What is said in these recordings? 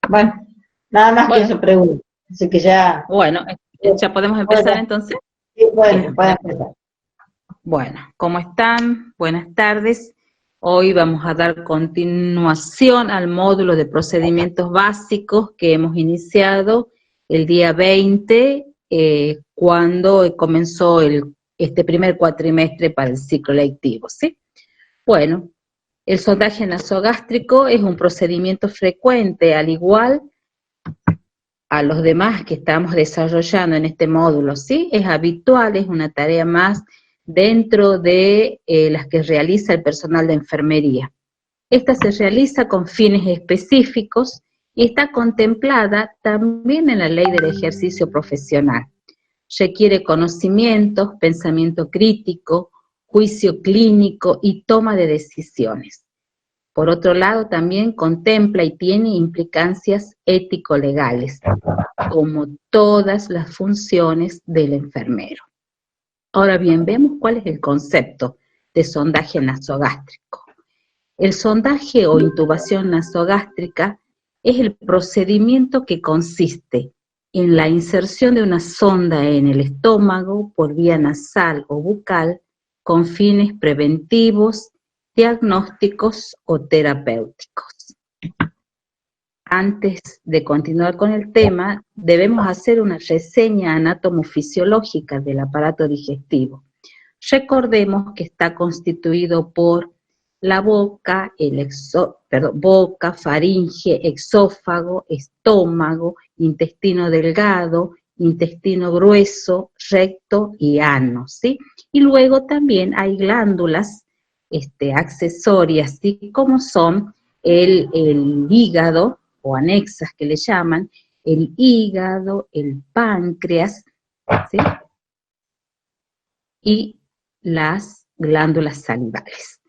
Bueno, nada más que Bueno, eso pregunto. Así que ya, bueno, ya podemos empezar bueno, entonces. sí, bueno, Bien. pueden empezar. Bueno, ¿cómo están? Buenas tardes. Hoy vamos a dar continuación al módulo de procedimientos básicos que hemos iniciado el día 20, cuando comenzó este primer cuatrimestre para el ciclo lectivo, ¿sí? Bueno, el sondaje nasogástrico es un procedimiento frecuente, al igual a los demás que estamos desarrollando en este módulo, ¿sí? Es habitual, es una tarea más dentro de las que realiza el personal de enfermería. Esta se realiza con fines específicos y está contemplada también en la Ley del Ejercicio Profesional. Requiere conocimientos, pensamiento crítico, juicio clínico y toma de decisiones. Por otro lado, también contempla y tiene implicancias ético-legales, como todas las funciones del enfermero. Ahora bien, vemos cuál es el concepto de sondaje nasogástrico. El sondaje o intubación nasogástrica es el procedimiento que consiste en la inserción de una sonda en el estómago por vía nasal o bucal con fines preventivos, diagnósticos o terapéuticos. Antes de continuar con el tema, debemos hacer una reseña anatomofisiológica del aparato digestivo. Recordemos que está constituido por la boca, boca, faringe, exófago, estómago, intestino delgado, intestino grueso, recto y ano, ¿sí? Y luego también hay glándulas accesorias, ¿sí? Como son el hígado, o anexas que le llaman, el hígado, el páncreas, ¿sí? Y las glándulas salivales.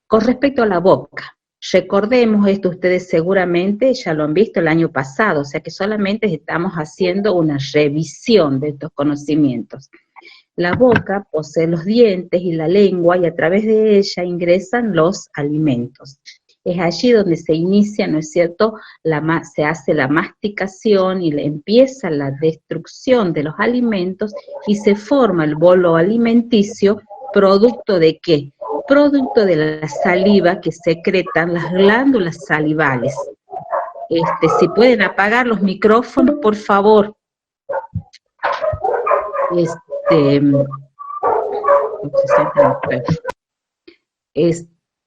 Con respecto a la boca, recordemos esto, ustedes seguramente ya lo han visto el año pasado, o sea que solamente estamos haciendo una revisión de estos conocimientos. La boca posee los dientes y la lengua y a través de ella ingresan los alimentos. Es allí donde se inicia, ¿no es cierto?, se hace la masticación y empieza la destrucción de los alimentos y se forma el bolo alimenticio, ¿producto de qué? Producto de la saliva que secretan las glándulas salivales. Si pueden apagar los micrófonos, por favor.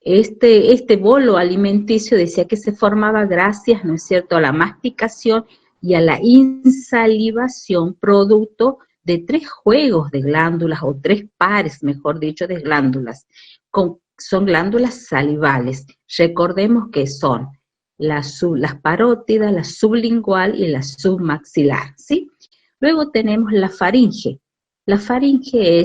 Este bolo alimenticio decía que se formaba gracias, ¿no es cierto?, a la masticación y a la insalivación, producto de 3 juegos de glándulas, o 3 pares, mejor dicho, de glándulas. Son glándulas salivales. Recordemos que son las parótidas, la sublingual y la submaxilar, ¿sí? Luego tenemos la faringe. La faringe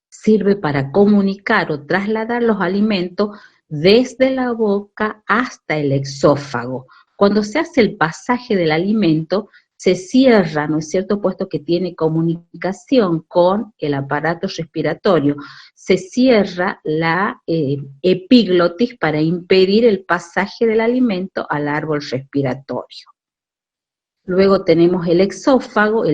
sirve para comunicar o trasladar los alimentos desde la boca hasta el exófago. Cuando se hace el pasaje del alimento, se cierra, ¿no es cierto?, puesto que tiene comunicación con el aparato respiratorio, se cierra la epiglotis para impedir el pasaje del alimento al árbol respiratorio. Luego tenemos el exófago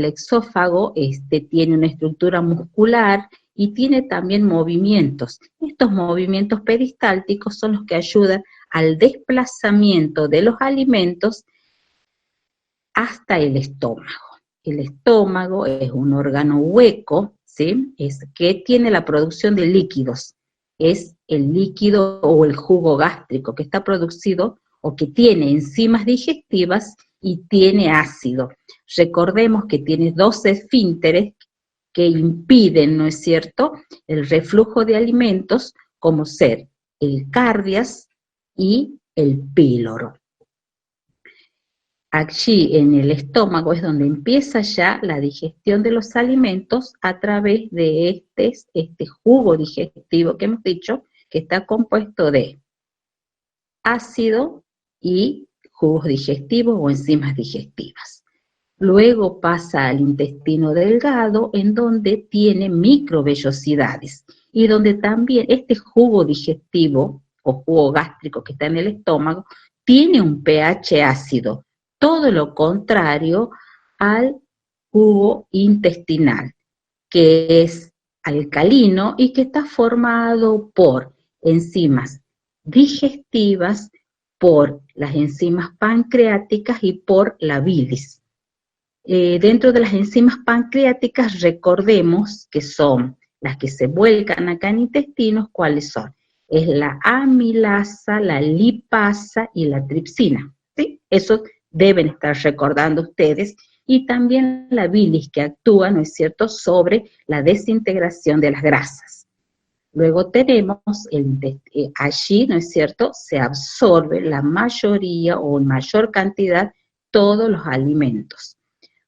tiene una estructura muscular y tiene también movimientos. Estos movimientos peristálticos son los que ayudan al desplazamiento de los alimentos hasta el estómago. El estómago es un órgano hueco, ¿sí? Que tiene la producción de líquidos. Es el líquido o el jugo gástrico que está producido o que tiene enzimas digestivas y tiene ácido. Recordemos que tiene 2 esfínteres que impiden, ¿no es cierto?, el reflujo de alimentos, como ser el cardias y el píloro. Allí en el estómago es donde empieza ya la digestión de los alimentos a través de este jugo digestivo que hemos dicho, que está compuesto de ácido y jugos digestivos o enzimas digestivas. Luego pasa al intestino delgado, en donde tiene microvellosidades y donde también este jugo digestivo o jugo gástrico que está en el estómago tiene un pH ácido, todo lo contrario al jugo intestinal, que es alcalino y que está formado por enzimas digestivas, por las enzimas pancreáticas y por la bilis. Dentro de las enzimas pancreáticas, recordemos que son las que se vuelcan acá en intestinos. ¿Cuáles son? Es la amilasa, la lipasa y la tripsina, ¿sí? Eso deben estar recordando ustedes. Y también la bilis, que actúa, ¿no es cierto?, sobre la desintegración de las grasas. Luego tenemos allí, ¿no es cierto?, se absorbe la mayoría o en mayor cantidad todos los alimentos.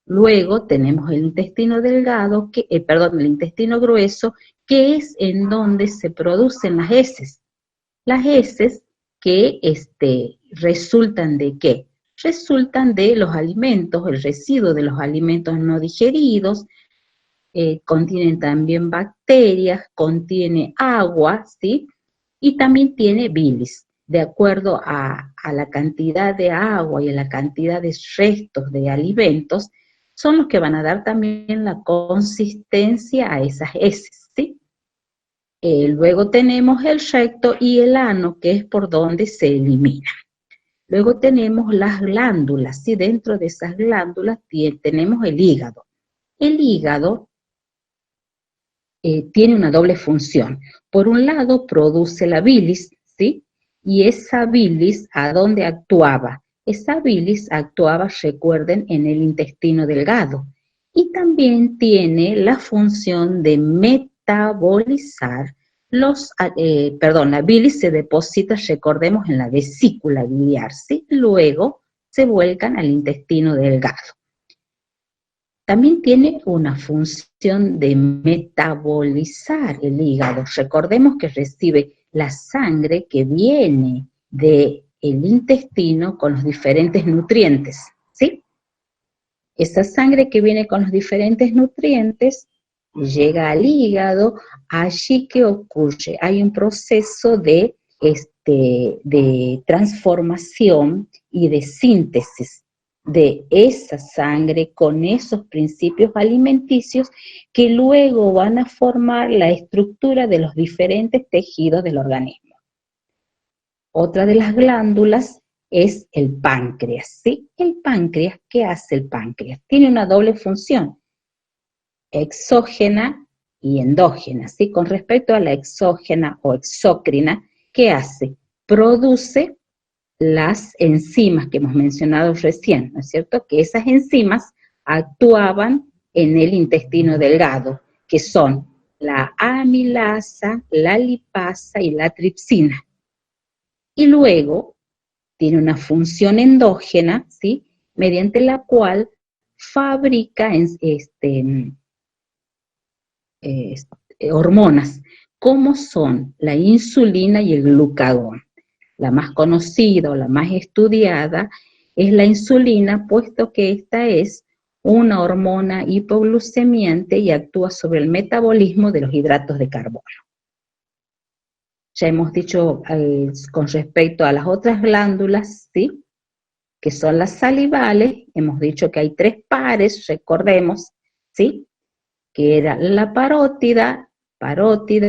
Luego tenemos el intestino delgado, el intestino grueso, que es en donde se producen las heces. Las heces que resultan ¿de qué? Resultan de los alimentos, el residuo de los alimentos no digeridos, contienen también bacterias, contiene agua, ¿sí? Y también tiene bilis. De acuerdo a la cantidad de agua y a la cantidad de restos de alimentos, son los que van a dar también la consistencia a esas heces, ¿sí? Luego tenemos el recto y el ano, que es por donde se elimina. Luego tenemos las glándulas, ¿sí? Dentro de esas glándulas tenemos el hígado. El hígado tiene una doble función. Por un lado, produce la bilis, ¿sí? Y esa bilis, ¿a dónde actuaba? Esa bilis actuaba, recuerden, en el intestino delgado. Y también tiene la función de metabolizar la bilis se deposita, recordemos, en la vesícula biliar, ¿sí? Luego se vuelcan al intestino delgado. También tiene una función de metabolizar el hígado. Recordemos que recibe la sangre que viene del intestino con los diferentes nutrientes, ¿sí? Esa sangre que viene con los diferentes nutrientes llega al hígado. Allí, ¿qué ocurre? Hay un proceso de transformación y de síntesis de esa sangre con esos principios alimenticios que luego van a formar la estructura de los diferentes tejidos del organismo. Otra de las glándulas es el páncreas, ¿sí? El páncreas, ¿qué hace el páncreas? Tiene una doble función, exógena y endógena, ¿sí? Con respecto a la exógena o exócrina, ¿qué hace? Produce las enzimas que hemos mencionado recién, ¿no es cierto? Que esas enzimas actuaban en el intestino delgado, que son la amilasa, la lipasa y la tripsina. Y luego tiene una función endógena, ¿sí? Mediante la cual fabrica hormonas, como son la insulina y el glucagón. La más conocida o la más estudiada es la insulina, puesto que esta es una hormona hipoglucemiante y actúa sobre el metabolismo de los hidratos de carbono. Ya hemos dicho con respecto a las otras glándulas, ¿sí?, que son las salivales, hemos dicho que hay 3 pares, recordemos, ¿sí?, que era la parótida,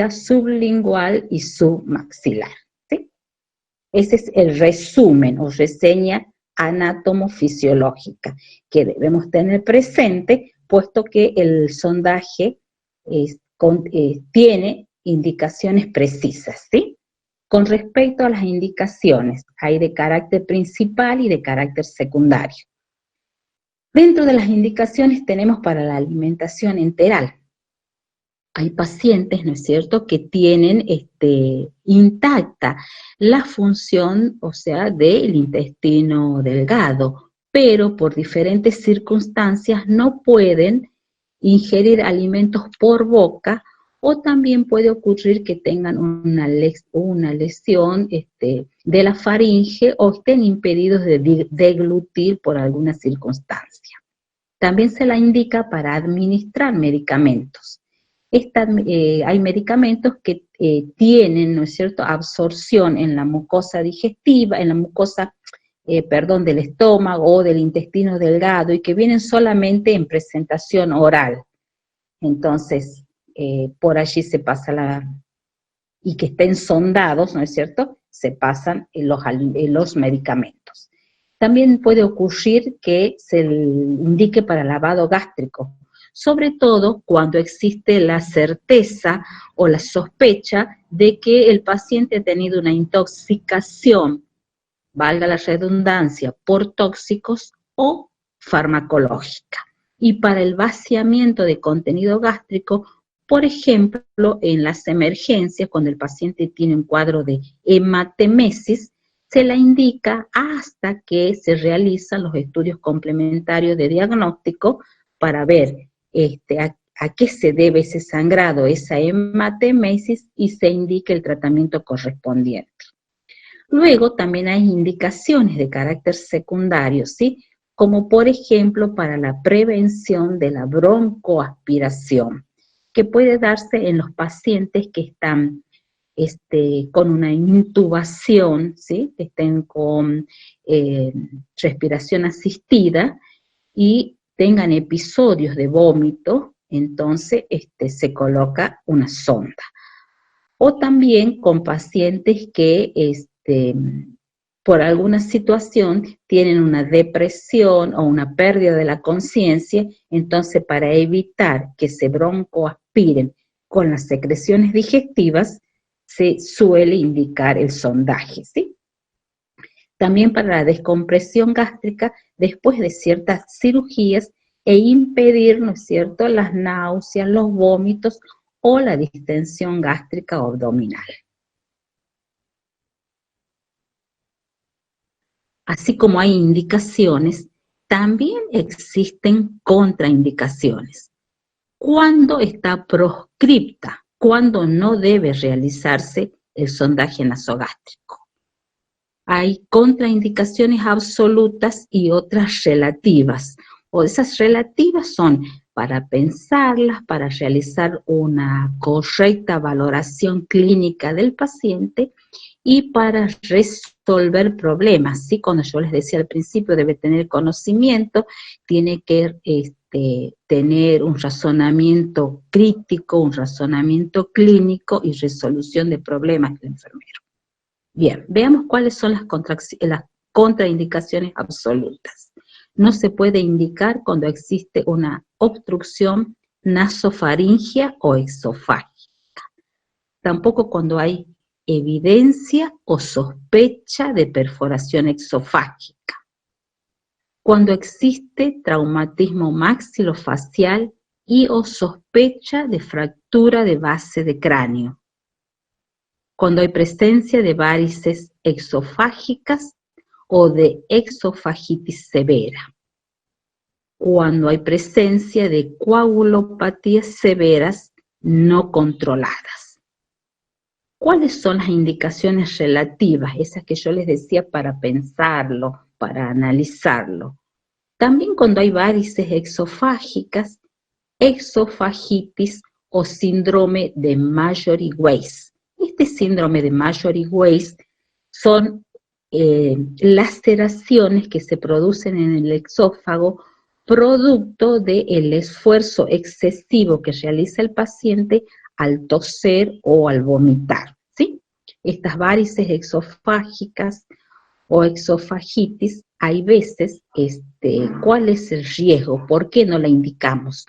sublingual y submaxilar, ¿sí? Ese es el resumen o reseña anatomofisiológica que debemos tener presente, puesto que el sondaje tiene indicaciones precisas, ¿sí? Con respecto a las indicaciones, hay de carácter principal y de carácter secundario. Dentro de las indicaciones tenemos para la alimentación enteral. Hay pacientes, ¿no es cierto?, que tienen intacta la función, o sea, del intestino delgado, pero por diferentes circunstancias no pueden ingerir alimentos por boca, o también puede ocurrir que tengan una lesión de la faringe o estén impedidos de deglutir por alguna circunstancia. También se la indica para administrar medicamentos. Hay medicamentos que tienen, ¿no es cierto?, absorción en la mucosa digestiva, en la mucosa del estómago o del intestino delgado y que vienen solamente en presentación oral. Entonces, por allí se pasa y que estén sondados, ¿no es cierto?, se pasan los medicamentos. También puede ocurrir que se indique para lavado gástrico, sobre todo cuando existe la certeza o la sospecha de que el paciente ha tenido una intoxicación, valga la redundancia, por tóxicos o farmacológica. Y para el vaciamiento de contenido gástrico, por ejemplo, en las emergencias, cuando el paciente tiene un cuadro de hematemesis, se la indica hasta que se realizan los estudios complementarios de diagnóstico para ver a qué se debe ese sangrado, esa hematemesis, y se indique el tratamiento correspondiente. Luego también hay indicaciones de carácter secundario, ¿sí?, como por ejemplo para la prevención de la broncoaspiración, que puede darse en los pacientes que están con una intubación, ¿sí?, que estén con respiración asistida y tengan episodios de vómito, entonces se coloca una sonda. O también con pacientes que por alguna situación tienen una depresión o una pérdida de la conciencia, entonces para evitar que se broncoaspiren con las secreciones digestivas, se suele indicar el sondaje, ¿sí? También para la descompresión gástrica después de ciertas cirugías e impedir, ¿no es cierto?, las náuseas, los vómitos o la distensión gástrica o abdominal. Así como hay indicaciones, también existen contraindicaciones. ¿Cuándo está proscripta? ¿Cuándo no debe realizarse el sondaje nasogástrico? Hay contraindicaciones absolutas y otras relativas. O esas relativas son para pensarlas, para realizar una correcta valoración clínica del paciente y para resolver problemas, ¿sí? Cuando yo les decía al principio, debe tener conocimiento, tiene que tener un razonamiento crítico, un razonamiento clínico y resolución de problemas del enfermero. Bien, veamos cuáles son las contraindicaciones absolutas. No se puede indicar cuando existe una obstrucción nasofaringea o exofágica. Tampoco cuando hay evidencia o sospecha de perforación exofágica. Cuando existe traumatismo maxilofacial y o sospecha de fractura de base de cráneo. Cuando hay presencia de varices exofágicas o de exofagitis severa. Cuando hay presencia de coagulopatías severas no controladas. ¿Cuáles son las indicaciones relativas? Esas que yo les decía para pensarlo, para analizarlo. También cuando hay varices exofágicas, exofagitis o síndrome de Mallory-Weiss. Este síndrome de Mallory-Weiss son laceraciones que se producen en el exófago producto del esfuerzo excesivo que realiza el paciente al toser o al vomitar, ¿sí? Estas varices exofágicas o exofagitis, hay veces, ¿cuál es el riesgo? ¿Por qué no la indicamos?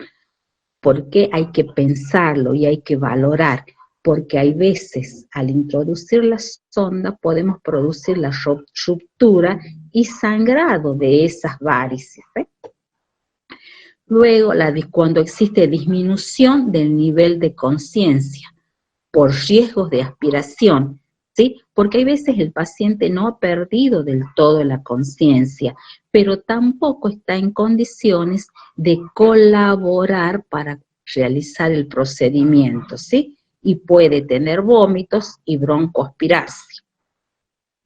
Porque hay que pensarlo y hay que valorar, porque hay veces al introducir la sonda podemos producir la ruptura y sangrado de esas varices, ¿eh? Luego, cuando existe disminución del nivel de conciencia por riesgos de aspiración, ¿sí? Porque hay veces el paciente no ha perdido del todo la conciencia, pero tampoco está en condiciones de colaborar para realizar el procedimiento, ¿sí? Y puede tener vómitos y broncoaspirarse.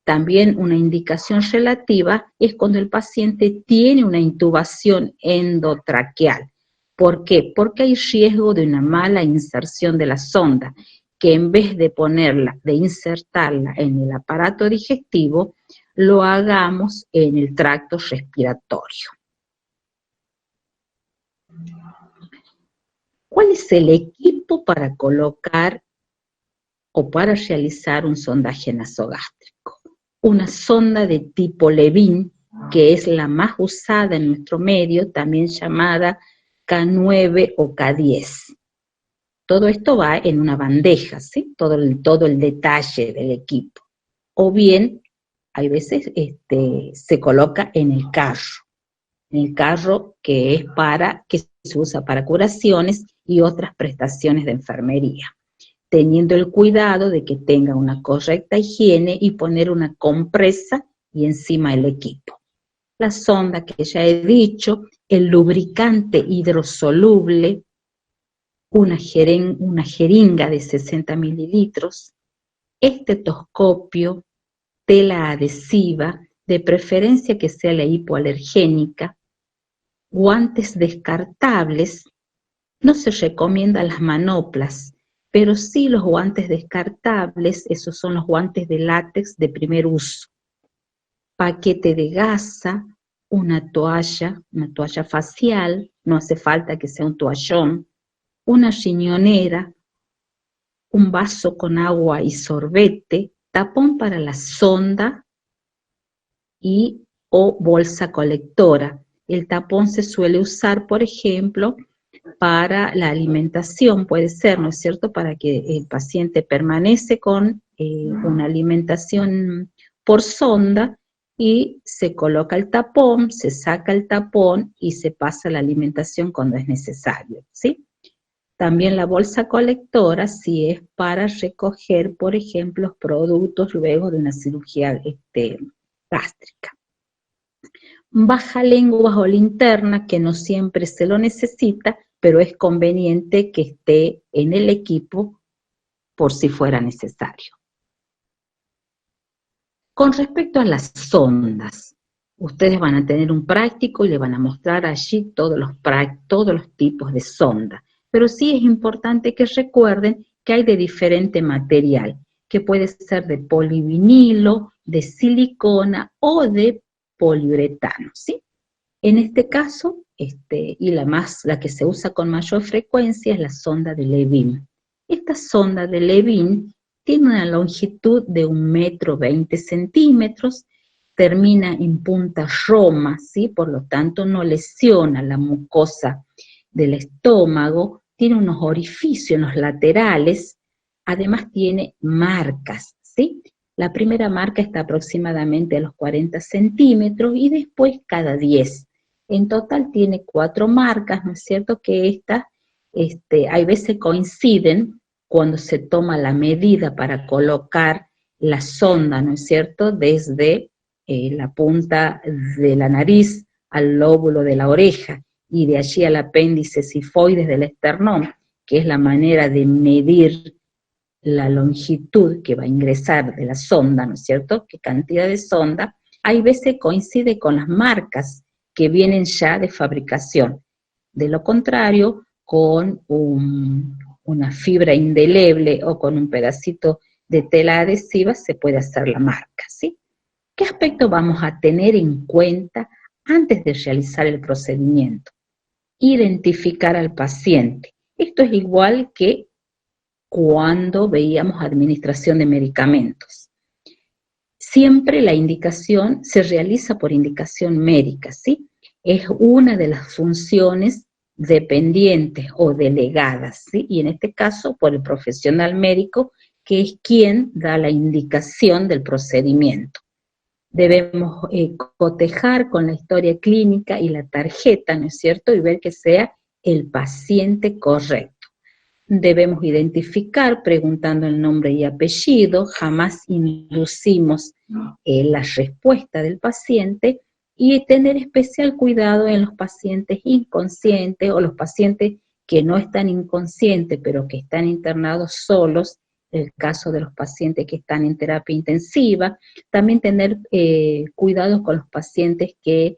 También una indicación relativa es cuando el paciente tiene una intubación endotraqueal. ¿Por qué? Porque hay riesgo de una mala inserción de la sonda, que en vez de insertarla en el aparato digestivo, lo hagamos en el tracto respiratorio. ¿Cuál es el equipo para colocar o para realizar un sondaje nasogástrico? Una sonda de tipo Levin, que es la más usada en nuestro medio, también llamada K9 o K10. Todo esto va en una bandeja, ¿sí? Todo el detalle del equipo. O bien, hay veces se coloca en el carro que se usa para curaciones y otras prestaciones de enfermería, teniendo el cuidado de que tenga una correcta higiene y poner una compresa y encima el equipo. La sonda que ya he dicho, el lubricante hidrosoluble, una jeringa de 60 mililitros, estetoscopio, tela adhesiva, de preferencia que sea la hipoalergénica, guantes descartables. No se recomiendan las manoplas, pero sí los guantes descartables, esos son los guantes de látex de primer uso. Paquete de gasa, una toalla facial, no hace falta que sea un toallón, una riñonera, un vaso con agua y sorbete, tapón para la sonda o bolsa colectora. El tapón se suele usar, por ejemplo, para la alimentación, puede ser, ¿no es cierto?, para que el paciente permanece con una alimentación por sonda y se coloca el tapón, se saca el tapón y se pasa la alimentación cuando es necesario, ¿sí? También la bolsa colectora si es para recoger, por ejemplo, los productos luego de una cirugía gástrica. Baja lenguas o linterna, que no siempre se lo necesita, pero es conveniente que esté en el equipo por si fuera necesario. Con respecto a las sondas, ustedes van a tener un práctico y le van a mostrar allí todos los tipos de sonda. Pero sí es importante que recuerden que hay de diferente material, que puede ser de polivinilo, de silicona o de poliuretano, ¿sí? En este caso, y la que se usa con mayor frecuencia es la sonda de Levin. Esta sonda de Levin tiene una longitud de 1,20 m, termina en punta roma, ¿sí? Por lo tanto no lesiona la mucosa del estómago, tiene unos orificios en los laterales, además tiene marcas, ¿sí? La primera marca está aproximadamente a los 40 centímetros y después cada 10. En total tiene 4 marcas, ¿no es cierto? Que estas, hay veces coinciden cuando se toma la medida para colocar la sonda, ¿no es cierto? Desde la punta de la nariz al lóbulo de la oreja y de allí al apéndice sifoides del esternón, que es la manera de medir la longitud que va a ingresar de la sonda, ¿no es cierto?, qué cantidad de sonda, hay veces coincide con las marcas que vienen ya de fabricación. De lo contrario, con una fibra indeleble o con un pedacito de tela adhesiva se puede hacer la marca, ¿sí? ¿Qué aspecto vamos a tener en cuenta antes de realizar el procedimiento? Identificar al paciente. Esto es igual que cuando veíamos administración de medicamentos. Siempre la indicación se realiza por indicación médica, ¿sí? Es una de las funciones dependientes o delegadas, ¿sí? Y en este caso por el profesional médico, que es quien da la indicación del procedimiento. Debemos cotejar con la historia clínica y la tarjeta, ¿no es cierto? Y ver que sea el paciente correcto. Debemos identificar preguntando el nombre y apellido, jamás inducimos la respuesta del paciente y tener especial cuidado en los pacientes inconscientes o los pacientes que no están inconscientes pero que están internados solos, el caso de los pacientes que están en terapia intensiva, también tener cuidado con los pacientes que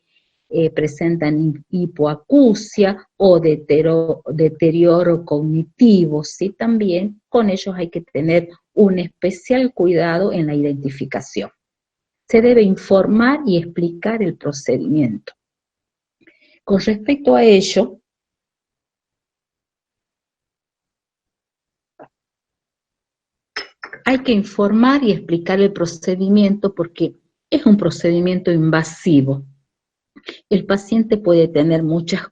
presentan hipoacusia o deterioro cognitivo, ¿sí? También con ellos hay que tener un especial cuidado en la identificación. se debe informar y explicar el procedimiento. Con respecto a ello, hay que informar y explicar el procedimiento porque es un procedimiento invasivo. El paciente puede tener muchas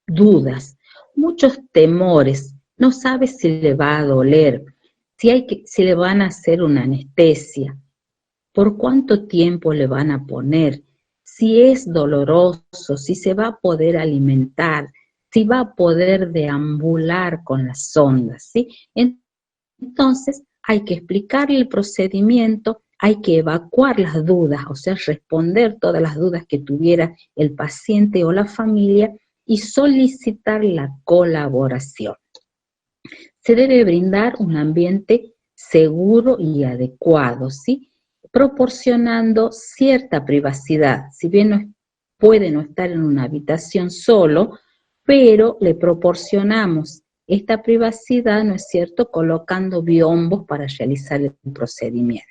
dudas, muchos temores, no sabe si le va a doler, si le van a hacer una anestesia, por cuánto tiempo le van a poner, si es doloroso, si se va a poder alimentar, si va a poder deambular con las sondas, ¿sí? Entonces, hay que explicarle el procedimiento, hay que evacuar las dudas, o sea, responder todas las dudas que tuviera el paciente o la familia y solicitar la colaboración. Se debe brindar un ambiente seguro y adecuado, ¿sí? Proporcionando cierta privacidad, si bien puede no estar en una habitación solo, pero le proporcionamos esta privacidad, ¿no es cierto?, colocando biombos para realizar el procedimiento.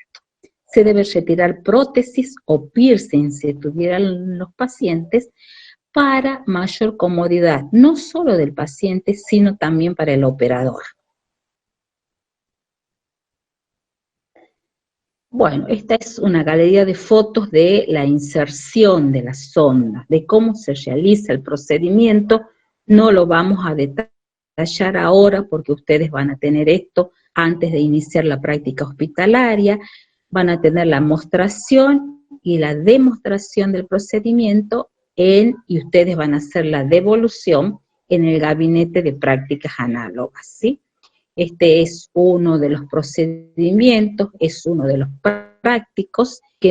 Se debe retirar prótesis o piercing si tuvieran los pacientes para mayor comodidad, no solo del paciente, sino también para el operador. Bueno, esta es una galería de fotos de la inserción de las sondas, de cómo se realiza el procedimiento. No lo vamos a detallar ahora porque ustedes van a tener esto antes de iniciar la práctica hospitalaria, van a tener la mostración y la demostración del procedimiento y ustedes van a hacer la devolución en el gabinete de prácticas análogas, ¿sí? Este es uno de los procedimientos, es uno de los prácticos que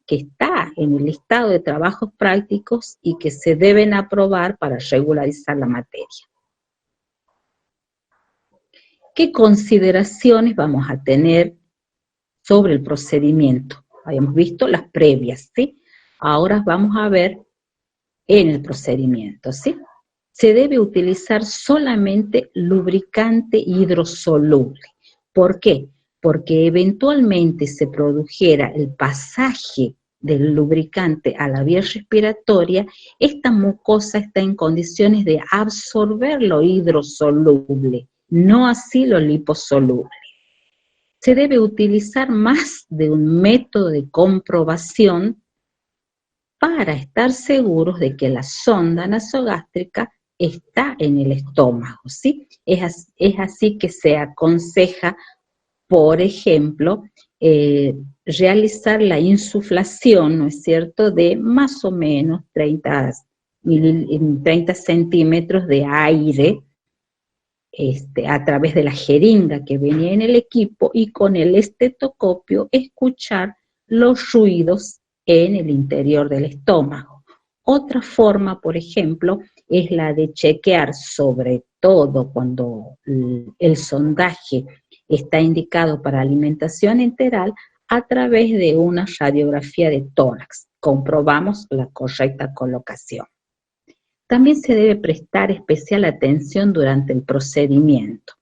está en el listado de trabajos prácticos y que se deben aprobar para regularizar la materia. ¿Qué consideraciones vamos a tener sobre el procedimiento? Habíamos visto las previas, ¿sí? Ahora vamos a ver en el procedimiento, ¿sí? Se debe utilizar solamente lubricante hidrosoluble. ¿Por qué? Porque eventualmente se produjera el pasaje del lubricante a la vía respiratoria, esta mucosa está en condiciones de absorber lo hidrosoluble, no así lo liposoluble. Se debe utilizar más de un método de comprobación para estar seguros de que la sonda nasogástrica está en el estómago, ¿sí? Es así que se aconseja, por ejemplo, realizar la insuflación, ¿no es cierto?, de más o menos 30 centímetros de aire a través de la jeringa que venía en el equipo y con el estetoscopio escuchar los ruidos en el interior del estómago. Otra forma, por ejemplo, es la de chequear, sobre todo cuando el sondaje está indicado para alimentación enteral, a través de una radiografía de tórax. Comprobamos la correcta colocación. También se debe prestar especial atención durante el procedimiento.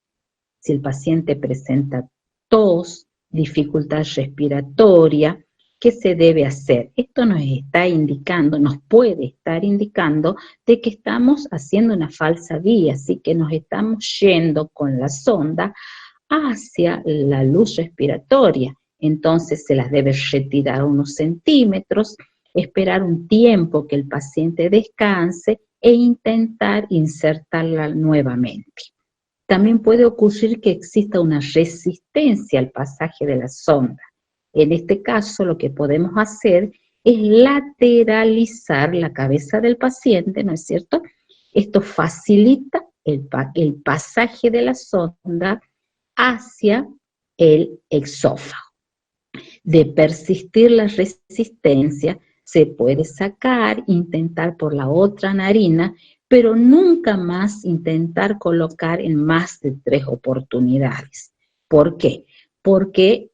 Si el paciente presenta tos, dificultad respiratoria, ¿qué se debe hacer? Esto nos puede estar indicando de que estamos haciendo una falsa vía, así que nos estamos yendo con la sonda hacia la luz respiratoria. Entonces se las debe retirar unos centímetros, esperar un tiempo que el paciente descanse e intentar insertarla nuevamente. También puede ocurrir que exista una resistencia al pasaje de la sonda. En este caso, lo que podemos hacer es lateralizar la cabeza del paciente, ¿no es cierto? Esto facilita el pasaje de la sonda hacia el exófago. De persistir la resistencia, se puede sacar, intentar por la otra narina, pero nunca más intentar colocar en más de 3 oportunidades. ¿Por qué? Porque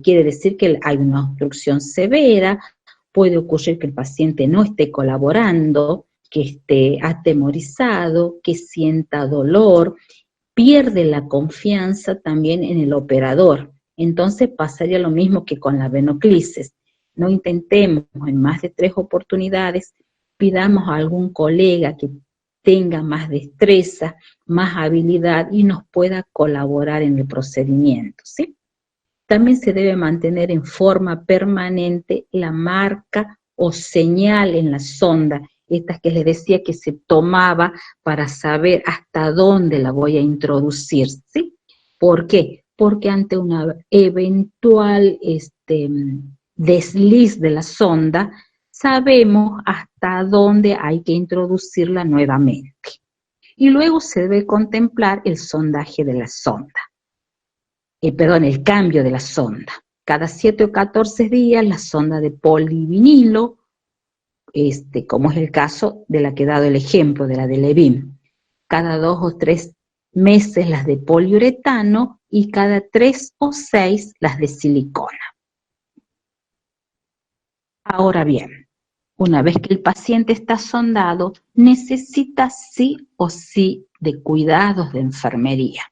quiere decir que hay una obstrucción severa, puede ocurrir que el paciente no esté colaborando, que esté atemorizado, que sienta dolor, pierde la confianza también en el operador. Entonces pasaría lo mismo que con la venoclisis. no intentemos en más de 3 oportunidades, pidamos a algún colega que tenga más destreza, más habilidad y nos pueda colaborar en el procedimiento, ¿sí? También se debe mantener en forma permanente la marca o señal en la sonda, estas que les decía que se tomaba para saber hasta dónde la voy a introducir, ¿sí? ¿Por qué? Porque ante una eventual desliz de la sonda, sabemos hasta dónde hay que introducirla nuevamente. Y luego se debe contemplar el sondaje de la sonda. El cambio de la sonda. Cada 7 o 14 días la sonda de polivinilo, como es el caso de la que he dado el ejemplo, de la de Levin. Cada 2 o 3 meses las de poliuretano y cada 3 o 6 las de silicona. Ahora bien, una vez que el paciente está sondado, necesita sí o sí de cuidados de enfermería.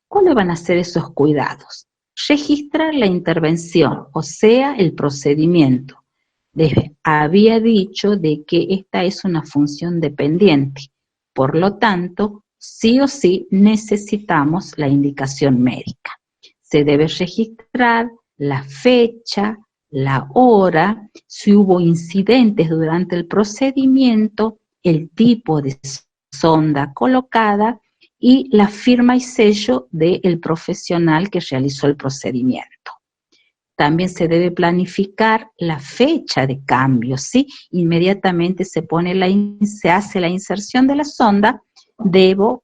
¿Cuáles van a ser esos cuidados? Registrar la intervención, o sea, el procedimiento. Les había dicho de que esta es una función dependiente, por lo tanto, sí o sí necesitamos la indicación médica. Se debe registrar la fecha, la hora, si hubo incidentes durante el procedimiento, el tipo de sonda colocada y la firma y sello del profesional que realizó el procedimiento. También se debe planificar la fecha de cambio, ¿sí? Inmediatamente se hace la inserción de la sonda, debo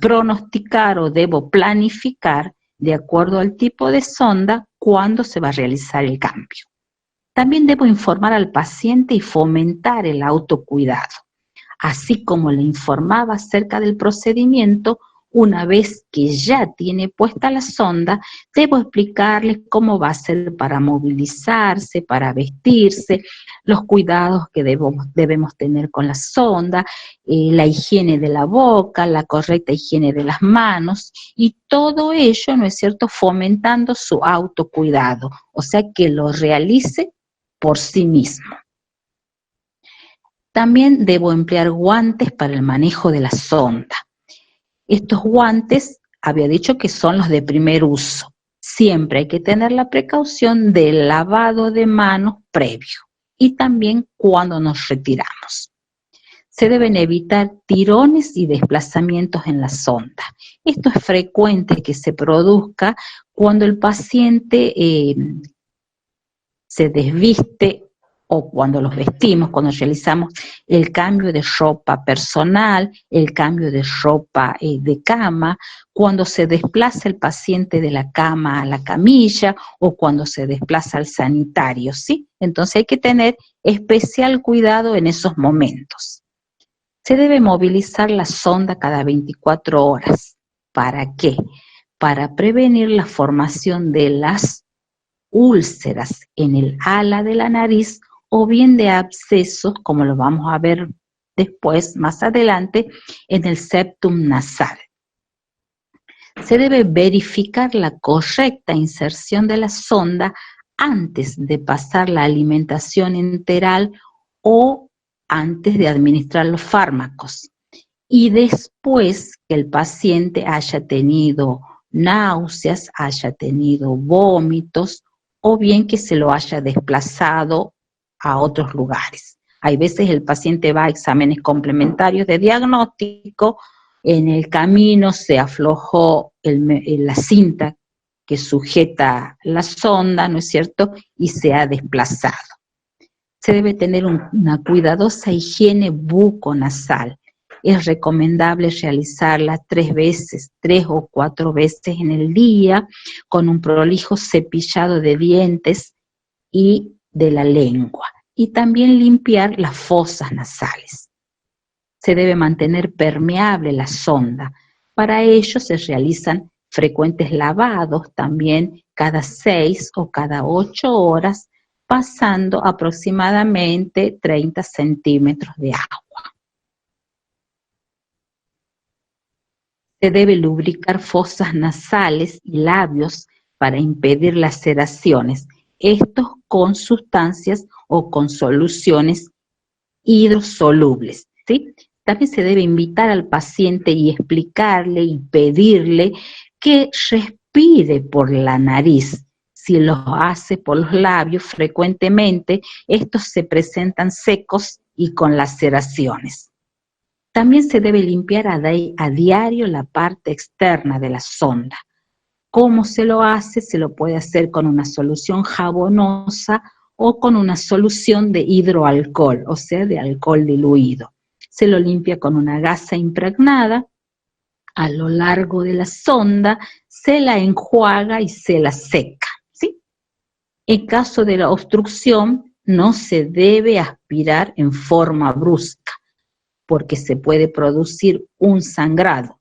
pronosticar o debo planificar de acuerdo al tipo de sonda cuándo se va a realizar el cambio. También debo informar al paciente y fomentar el autocuidado. Así como le informaba acerca del procedimiento, una vez que ya tiene puesta la sonda, debo explicarle cómo va a ser para movilizarse, para vestirse, los cuidados que debemos tener con la sonda, la higiene de la boca, la correcta higiene de las manos, y todo ello, ¿no es cierto?, fomentando su autocuidado, o sea, que lo realice por sí mismo. También debo emplear guantes para el manejo de la sonda. Estos guantes, había dicho que son los de primer uso. Siempre hay que tener la precaución del lavado de manos previo y también cuando nos retiramos. Se deben evitar tirones y desplazamientos en la sonda. Esto es frecuente que se produzca cuando el paciente se desviste o cuando los vestimos, cuando realizamos el cambio de ropa personal, el cambio de ropa de cama, cuando se desplaza el paciente de la cama a la camilla o cuando se desplaza al sanitario, ¿sí? Entonces hay que tener especial cuidado en esos momentos. Se debe movilizar la sonda cada 24 horas. ¿Para qué? Para prevenir la formación de las úlceras en el ala de la nariz o bien de abscesos, como lo vamos a ver después, más adelante, en el septum nasal. Se debe verificar la correcta inserción de la sonda antes de pasar la alimentación enteral o antes de administrar los fármacos. Y después que el paciente haya tenido náuseas, haya tenido vómitos, o bien que se lo haya desplazado a otros lugares. Hay veces el paciente va a exámenes complementarios de diagnóstico, en el camino se aflojó la cinta que sujeta la sonda, ¿no es cierto?, y se ha desplazado. Se debe tener una cuidadosa higiene buconasal. Es recomendable realizarla 3 o 4 veces en el día, con un prolijo cepillado de dientes y de la lengua, y también limpiar las fosas nasales. Se debe mantener permeable la sonda. Para ello se realizan frecuentes lavados también cada 6 o cada 8 horas, pasando aproximadamente 30 centímetros de agua. Se debe lubricar fosas nasales y labios para impedir laceraciones. estos con sustancias o con soluciones hidrosolubles, ¿sí? También se debe invitar al paciente y explicarle y pedirle que respire por la nariz. Si lo hace por los labios frecuentemente, estos se presentan secos y con laceraciones. También se debe limpiar a diario la parte externa de la sonda. ¿Cómo se lo hace? Se lo puede hacer con una solución jabonosa o con una solución de hidroalcohol, o sea, de alcohol diluido. Se lo limpia con una gasa impregnada a lo largo de la sonda, se la enjuaga y se la seca, ¿sí? En caso de la obstrucción, no se debe aspirar en forma brusca, porque se puede producir un sangrado.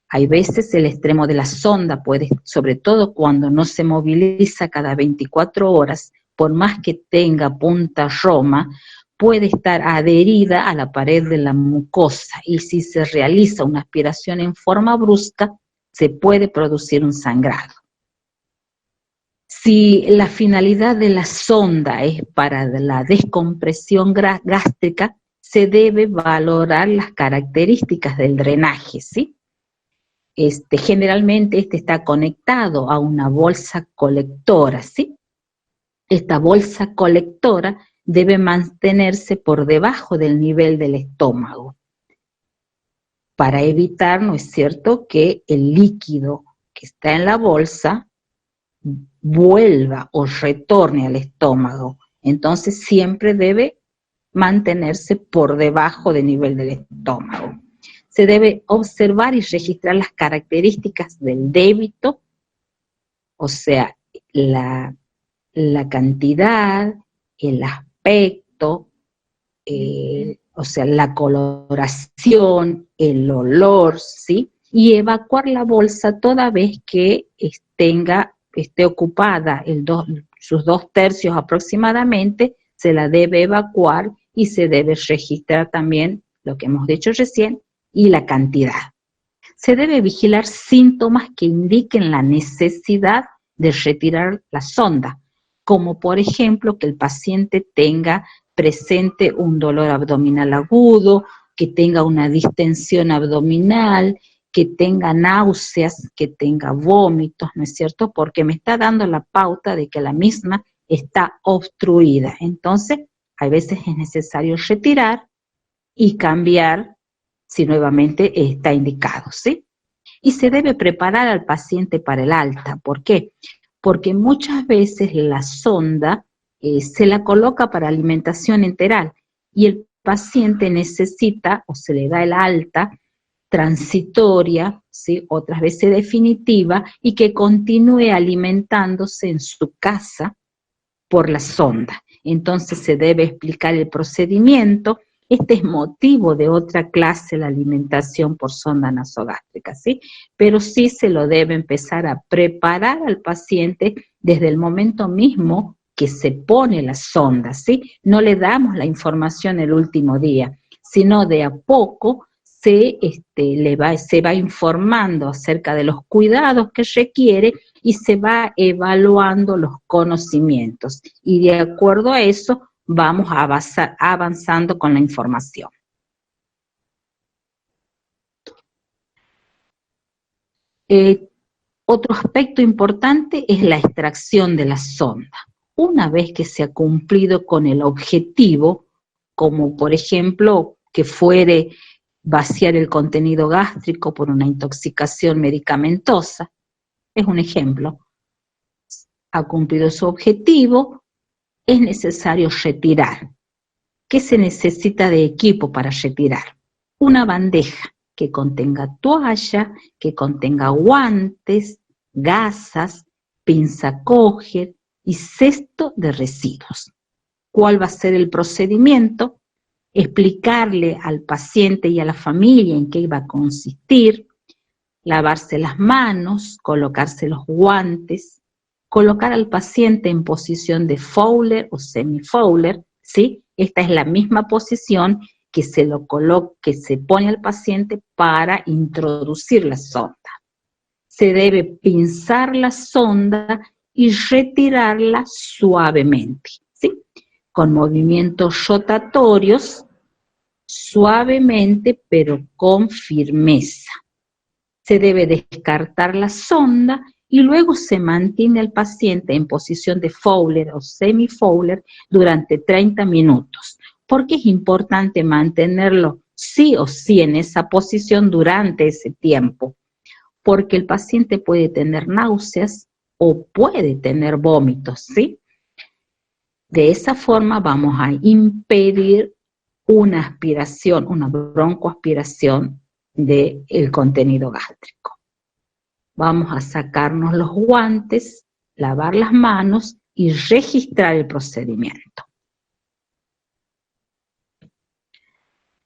Hay veces el extremo de la sonda puede, sobre todo cuando no se moviliza cada 24 horas, por más que tenga punta roma, puede estar adherida a la pared de la mucosa y si se realiza una aspiración en forma brusca, se puede producir un sangrado. Si la finalidad de la sonda es para la descompresión gástrica, se debe valorar las características del drenaje, ¿sí? Generalmente está conectado a una bolsa colectora, ¿sí? Esta bolsa colectora debe mantenerse por debajo del nivel del estómago para evitar, ¿no es cierto?, que el líquido que está en la bolsa vuelva o retorne al estómago. Entonces siempre debe mantenerse por debajo del nivel del estómago. Se debe observar y registrar las características del débito, o sea, la cantidad, el aspecto, o sea, la coloración, el olor, ¿sí? Y evacuar la bolsa toda vez que esté ocupada sus 2/3 aproximadamente, se la debe evacuar y se debe registrar también lo que hemos dicho recién y la cantidad. Se debe vigilar síntomas que indiquen la necesidad de retirar la sonda, como por ejemplo que el paciente tenga presente un dolor abdominal agudo, que tenga una distensión abdominal, que tenga náuseas, que tenga vómitos, ¿no es cierto? Porque me está dando la pauta de que la misma está obstruida. Entonces, a veces es necesario retirar y cambiar si nuevamente está indicado, ¿sí? Y se debe preparar al paciente para el alta. ¿Por qué? Porque muchas veces la sonda se la coloca para alimentación enteral y el paciente necesita o se le da el alta transitoria, ¿sí?, otras veces definitiva, y que continúe alimentándose en su casa por la sonda. Entonces se debe explicar el procedimiento. Este es motivo de otra clase, la alimentación por sonda nasogástrica, ¿sí? Pero sí se lo debe empezar a preparar al paciente desde el momento mismo que se pone la sonda, ¿sí? No le damos la información el último día, sino de a poco se va informando acerca de los cuidados que requiere y se va evaluando los conocimientos. Y de acuerdo a eso, vamos avanzando con la información. Otro aspecto importante es la extracción de la sonda. Una vez que se ha cumplido con el objetivo, como por ejemplo que fuere vaciar el contenido gástrico por una intoxicación medicamentosa, es un ejemplo, ha cumplido su objetivo, es necesario retirar. ¿Qué se necesita de equipo para retirar? Una bandeja que contenga toalla, que contenga guantes, gasas, pinza Coger y cesto de residuos. ¿Cuál va a ser el procedimiento? Explicarle al paciente y a la familia en qué va a consistir, lavarse las manos, colocarse los guantes, colocar al paciente en posición de Fowler o semi-Fowler, ¿sí? Esta es la misma posición que se pone al paciente para introducir la sonda. Se debe pinzar la sonda y retirarla suavemente, ¿sí? Con movimientos rotatorios, suavemente pero con firmeza. Se debe descartar la sonda y luego se mantiene al paciente en posición de Fowler o semi-Fowler durante 30 minutos. ¿Por qué es importante mantenerlo sí o sí en esa posición durante ese tiempo? Porque el paciente puede tener náuseas o puede tener vómitos, ¿sí? De esa forma vamos a impedir una aspiración, una broncoaspiración del contenido gástrico. Vamos a sacarnos los guantes, lavar las manos y registrar el procedimiento.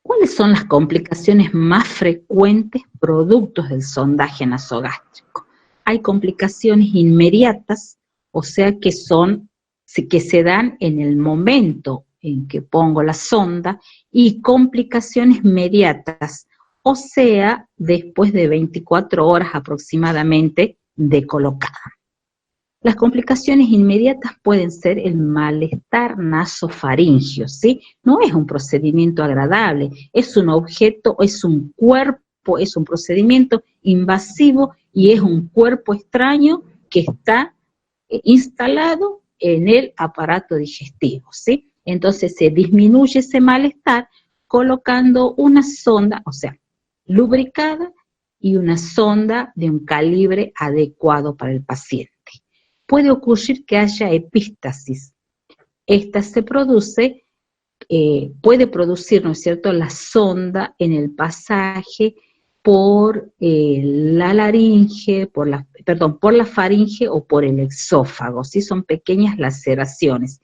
¿Cuáles son las complicaciones más frecuentes productos del sondaje nasogástrico? Hay complicaciones inmediatas, o sea que se dan en el momento en que pongo la sonda, y complicaciones mediatas, o sea, después de 24 horas aproximadamente de colocada. Las complicaciones inmediatas pueden ser el malestar nasofaringeo, ¿sí? No es un procedimiento agradable, es un objeto, es un cuerpo, es un procedimiento invasivo y es un cuerpo extraño que está instalado en el aparato digestivo, ¿sí? Entonces se disminuye ese malestar colocando una sonda, o sea, lubricada, y una sonda de un calibre adecuado para el paciente. Puede ocurrir que haya epístasis. Esta se produce, puede producir, ¿no es cierto?, la sonda en el pasaje por la laringe, por la faringe o por el exófago, ¿sí? Son pequeñas laceraciones.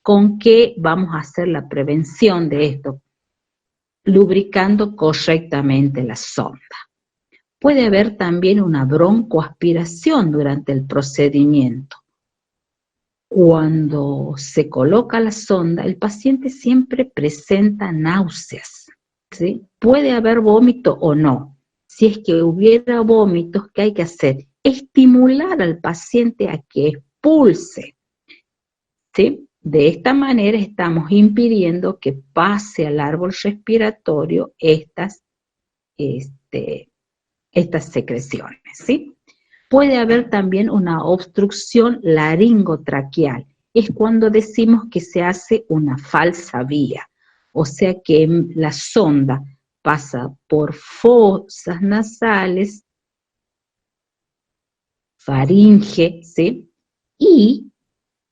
¿Con qué vamos a hacer la prevención de esto? Lubricando correctamente la sonda. Puede haber también una broncoaspiración durante el procedimiento. Cuando se coloca la sonda, el paciente siempre presenta náuseas, ¿sí? Puede haber vómito o no. Si es que hubiera vómitos, ¿qué hay que hacer? Estimular al paciente a que expulse, ¿sí? De esta manera estamos impidiendo que pase al árbol respiratorio estas secreciones, ¿sí? Puede haber también una obstrucción laringotraqueal. Es cuando decimos que se hace una falsa vía, o sea que la sonda pasa por fosas nasales, faringe, ¿sí? Y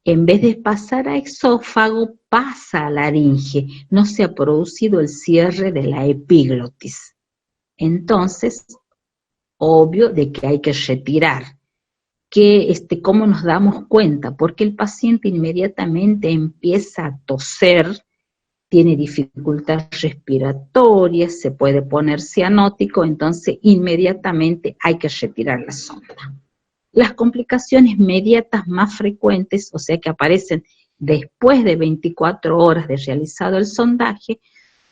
en vez de pasar a exófago, pasa a laringe. No se ha producido el cierre de la epiglotis. Entonces, obvio de que hay que retirar. ¿Cómo nos damos cuenta? Porque el paciente inmediatamente empieza a toser, tiene dificultad respiratoria, se puede poner cianótico, entonces inmediatamente hay que retirar la sonda. Las complicaciones inmediatas más frecuentes, o sea que aparecen después de 24 horas de realizado el sondaje,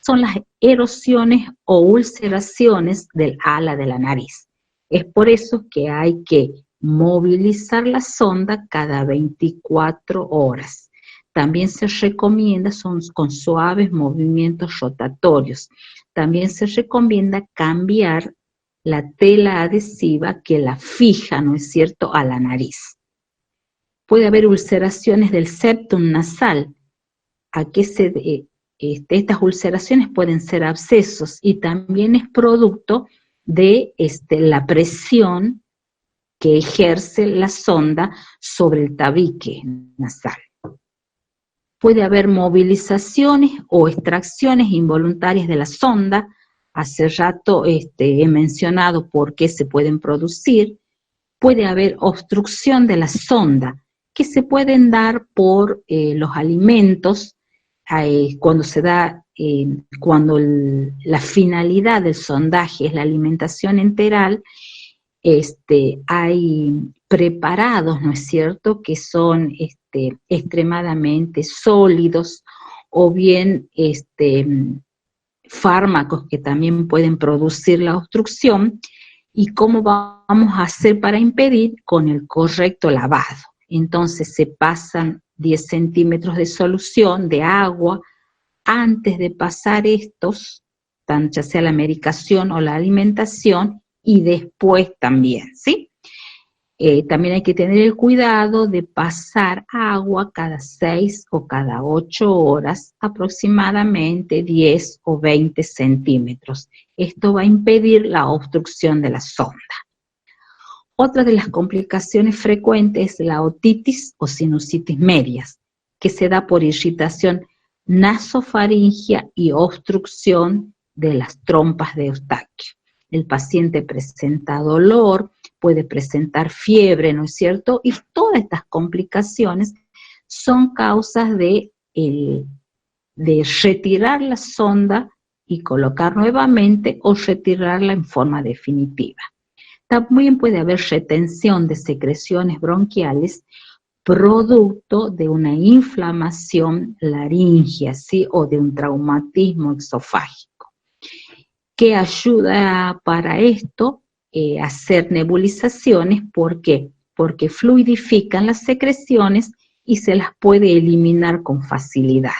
son las erosiones o ulceraciones del ala de la nariz. Es por eso que hay que movilizar la sonda cada 24 horas. También se recomienda, con suaves movimientos rotatorios. También se recomienda cambiar la tela adhesiva que la fija, ¿no es cierto?, a la nariz. Puede haber ulceraciones del septum nasal. Estas ulceraciones pueden ser abscesos y también es producto de la presión que ejerce la sonda sobre el tabique nasal. Puede haber movilizaciones o extracciones involuntarias de la sonda. Hace rato he mencionado por qué se pueden producir. Puede haber obstrucción de la sonda, que se pueden dar por los alimentos, cuando la finalidad del sondaje es la alimentación enteral. Hay preparados, ¿no es cierto?, que son extremadamente sólidos, o bien fármacos que también pueden producir la obstrucción. ¿Y cómo vamos a hacer para impedir? Con el correcto lavado. entonces se pasan 10 centímetros de solución de agua antes de pasar estos, ya sea la medicación o la alimentación, y después también, ¿sí? También hay que tener el cuidado de pasar agua cada 6 o cada 8 horas, aproximadamente 10 o 20 centímetros. Esto va a impedir la obstrucción de la sonda. Otra de las complicaciones frecuentes es la otitis o sinusitis medias, que se da por irritación nasofaringea y obstrucción de las trompas de Eustaquio. El paciente presenta dolor, puede presentar fiebre, ¿no es cierto? Y todas estas complicaciones son causas de retirar la sonda y colocar nuevamente o retirarla en forma definitiva. También puede haber retención de secreciones bronquiales producto de una inflamación laríngea, ¿sí? O de un traumatismo exofágico. ¿Qué ayuda para esto? Hacer nebulizaciones. ¿Por qué? Porque fluidifican las secreciones y se las puede eliminar con facilidad.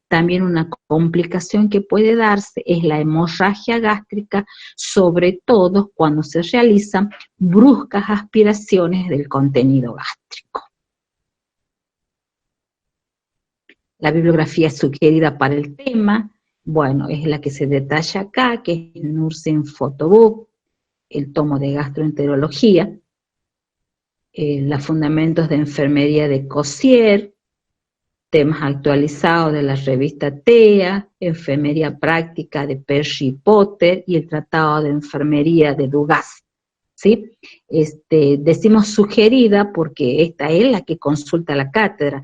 También una complicación que puede darse es la hemorragia gástrica, sobre todo cuando se realizan bruscas aspiraciones del contenido gástrico. La bibliografía sugerida para el tema, bueno, es la que se detalla acá, que es el Nursing Photobook, el tomo de gastroenterología, los fundamentos de enfermería de Cossier, temas actualizados de la revista TEA, enfermería práctica de Perry Potter y el tratado de enfermería de Dugas, ¿sí? Decimos sugerida porque esta es la que consulta la cátedra,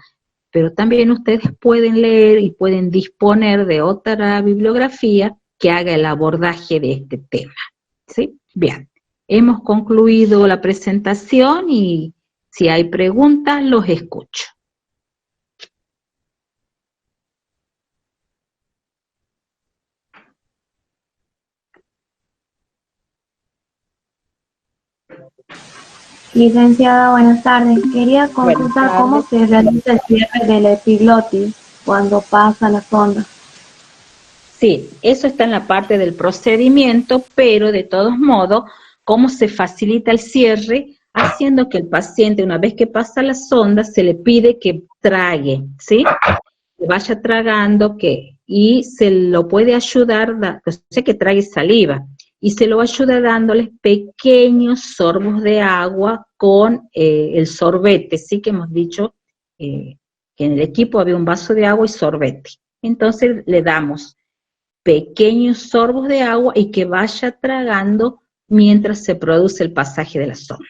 pero también ustedes pueden leer y pueden disponer de otra bibliografía que haga el abordaje de este tema, ¿sí? Bien, hemos concluido la presentación y si hay preguntas, los escucho. Licenciada, buenas tardes. Quería consultar cómo se realiza el cierre del epiglotis cuando pasa la sonda. Sí, eso está en la parte del procedimiento, pero de todos modos, cómo se facilita el cierre, haciendo que el paciente, una vez que pasa la sonda, se le pide que trague, ¿sí? Que vaya tragando, y se lo puede ayudar, que trague saliva, y se lo ayuda dándoles pequeños sorbos de agua con el sorbete, sí que hemos dicho que en el equipo había un vaso de agua y sorbete. Entonces le damos pequeños sorbos de agua y que vaya tragando mientras se produce el pasaje de la sonda.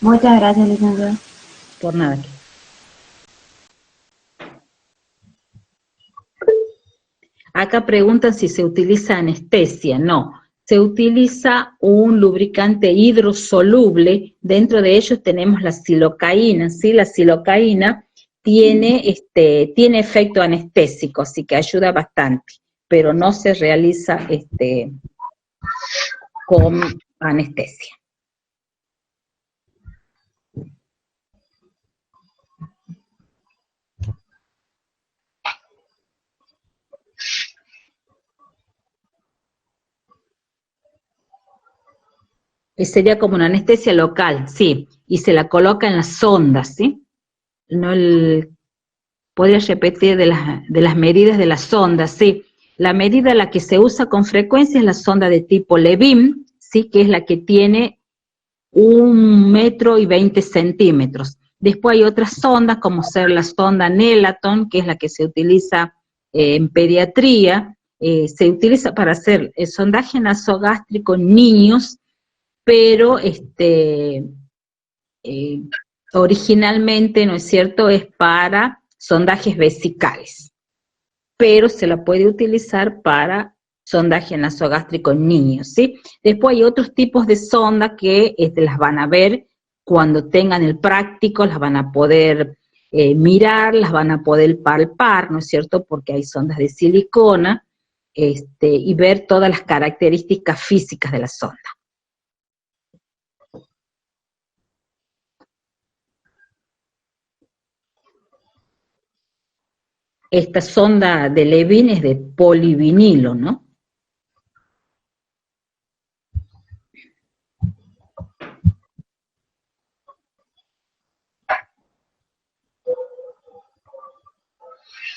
Muchas gracias, licenciada. Por nada. Acá preguntan si se utiliza anestesia. No, se utiliza un lubricante hidrosoluble. Dentro de ellos tenemos la silocaína, ¿sí? La silocaína tiene efecto anestésico, así que ayuda bastante, pero no se realiza con anestesia. Sería como una anestesia local, sí, y se la coloca en las sondas, ¿sí? Podría repetir de las medidas de las sondas, sí. La medida a la que se usa con frecuencia es la sonda de tipo Levin, sí, que es la que tiene 1,20 metros. Después hay otras sondas, como ser la sonda Nelaton, que es la que se utiliza en pediatría, se utiliza para hacer el sondaje nasogástrico en niños, pero originalmente, ¿no es cierto?, es para sondajes vesicales, pero se la puede utilizar para sondaje nasogástrico en niños, ¿sí? Después hay otros tipos de sondas que las van a ver cuando tengan el práctico, las van a poder mirar, las van a poder palpar, ¿no es cierto?, porque hay sondas de silicona, y ver todas las características físicas de la sonda. esta sonda de Levin es de polivinilo, ¿no?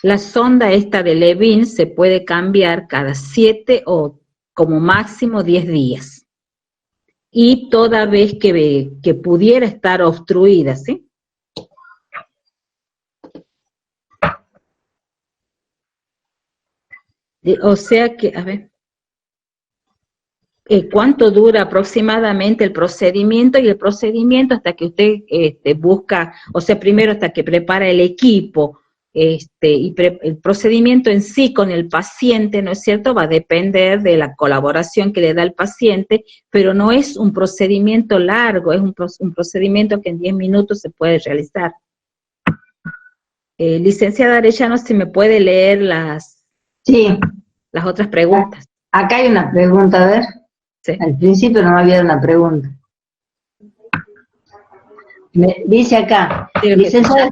La sonda esta de Levin se puede cambiar cada 7 o como máximo 10 días. Y toda vez que pudiera estar obstruida, ¿sí? O sea que, a ver, ¿cuánto dura aproximadamente el procedimiento? Y el procedimiento hasta que usted busca, o sea, primero hasta que prepara el equipo, el procedimiento en sí con el paciente, ¿no es cierto?, va a depender de la colaboración que le da el paciente, pero no es un procedimiento largo, es un procedimiento que en 10 minutos se puede realizar. Licenciada Arellano, si me puede leer las otras preguntas. Acá hay una pregunta, a ver. Sí. Al principio no me había una pregunta. Dice acá, licenciada,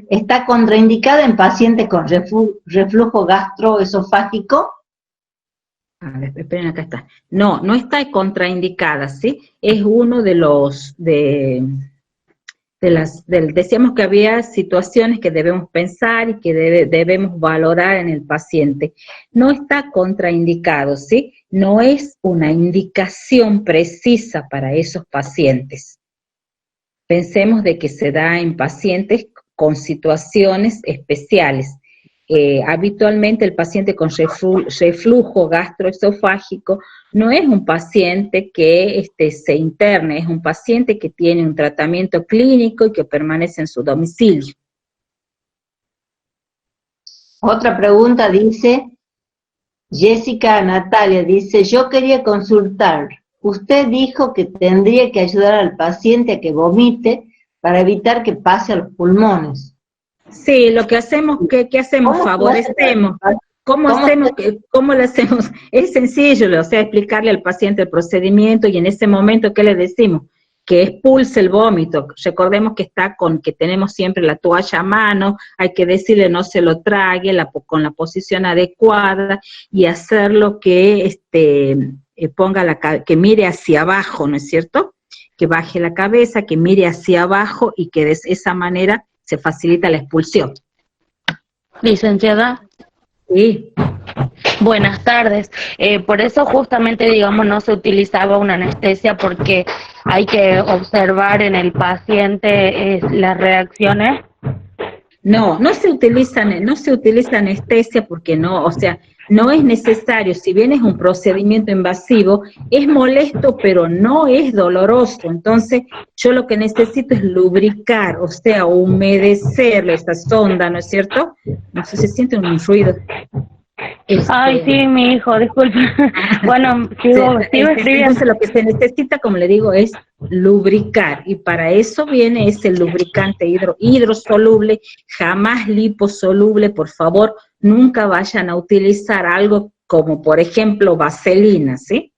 ¿está contraindicada en pacientes con reflujo gastroesofágico? A ver, esperen, acá está. No, no está contraindicada, ¿sí? Es uno de los, decíamos que había situaciones que debemos pensar y que debemos valorar en el paciente. No está contraindicado, ¿sí? No es una indicación precisa para esos pacientes. Pensemos de que se da en pacientes con situaciones especiales. Habitualmente el paciente con reflujo gastroesofágico no es un paciente que se interne, es un paciente que tiene un tratamiento clínico y que permanece en su domicilio. Otra pregunta dice, Jessica Natalia, dice, yo quería consultar, usted dijo que tendría que ayudar al paciente a que vomite para evitar que pase a los pulmones. Sí, lo que hacemos, ¿qué hacemos? Favorecemos. ¿Cómo le hacemos? Es sencillo, o sea, explicarle al paciente el procedimiento y en ese momento, ¿qué le decimos? Que expulse el vómito. Recordemos que que tenemos siempre la toalla a mano, hay que decirle no se lo trague con la posición adecuada y hacerlo que que mire hacia abajo, ¿no es cierto? Que baje la cabeza, que mire hacia abajo y que de esa manera se facilita la expulsión. Licenciada. Sí. Buenas tardes. Por eso justamente, digamos, no se utilizaba una anestesia porque hay que observar en el paciente las reacciones. No se utiliza anestesia porque no, o sea, no es necesario, si bien es un procedimiento invasivo, es molesto pero no es doloroso, entonces yo lo que necesito es lubricar, o sea, humedecer esa sonda, ¿no es cierto? No sé si siente un ruido. Ay, sí, mi hijo, disculpe. Bueno, sigo escribiendo. Entonces lo que se necesita, como le digo, es lubricar, y para eso viene ese lubricante hidrosoluble, jamás liposoluble, por favor, nunca vayan a utilizar algo como, por ejemplo, vaselina, ¿sí?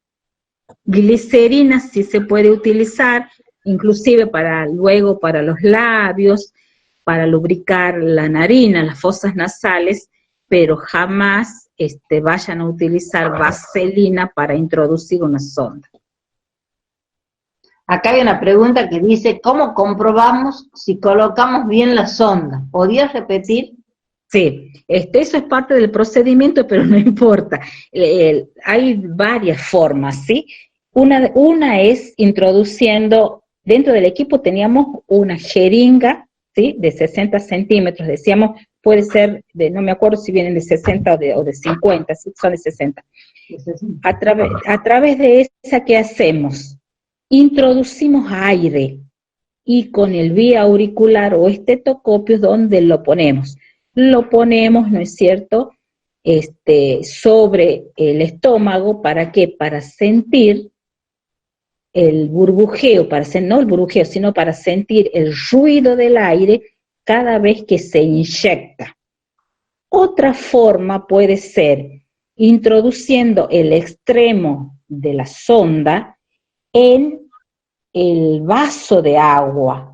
Glicerina sí se puede utilizar, inclusive luego para los labios, para lubricar la narina, las fosas nasales, pero jamás vayan a utilizar vaselina para introducir una sonda. Acá hay una pregunta que dice, ¿cómo comprobamos si colocamos bien la sonda? ¿Podrías repetir? Sí, eso es parte del procedimiento, pero no importa. Hay varias formas, ¿sí? Una es introduciendo, dentro del equipo teníamos una jeringa, ¿sí? De 60 centímetros, decíamos, puede ser, no me acuerdo si vienen de 60 o de 50, ¿sí? Son de 60. A través de esa, ¿qué hacemos? Introducimos aire y con el vía auricular o estetoscopio, ¿dónde lo ponemos? Lo ponemos, ¿no es cierto?, sobre el estómago, ¿para qué? Para sentir el burbujeo, no el burbujeo, sino para sentir el ruido del aire cada vez que se inyecta. Otra forma puede ser introduciendo el extremo de la sonda en el vaso de agua.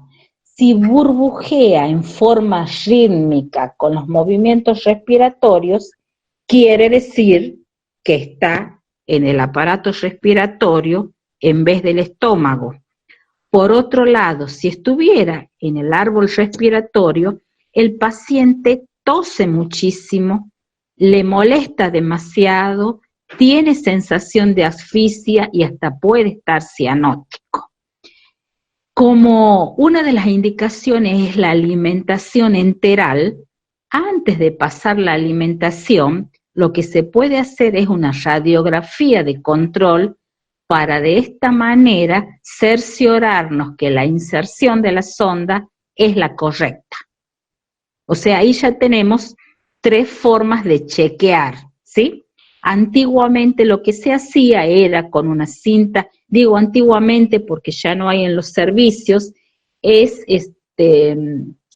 si burbujea en forma rítmica con los movimientos respiratorios, quiere decir que está en el aparato respiratorio en vez del estómago. Por otro lado, si estuviera en el árbol respiratorio, el paciente tose muchísimo, le molesta demasiado, tiene sensación de asfixia y hasta puede estar cianótico. Como una de las indicaciones es la alimentación enteral, antes de pasar la alimentación, lo que se puede hacer es una radiografía de control para de esta manera cerciorarnos que la inserción de la sonda es la correcta. O sea, ahí ya tenemos 3 formas de chequear, ¿sí? Antiguamente lo que se hacía era con una cinta, digo antiguamente porque ya no hay en los servicios,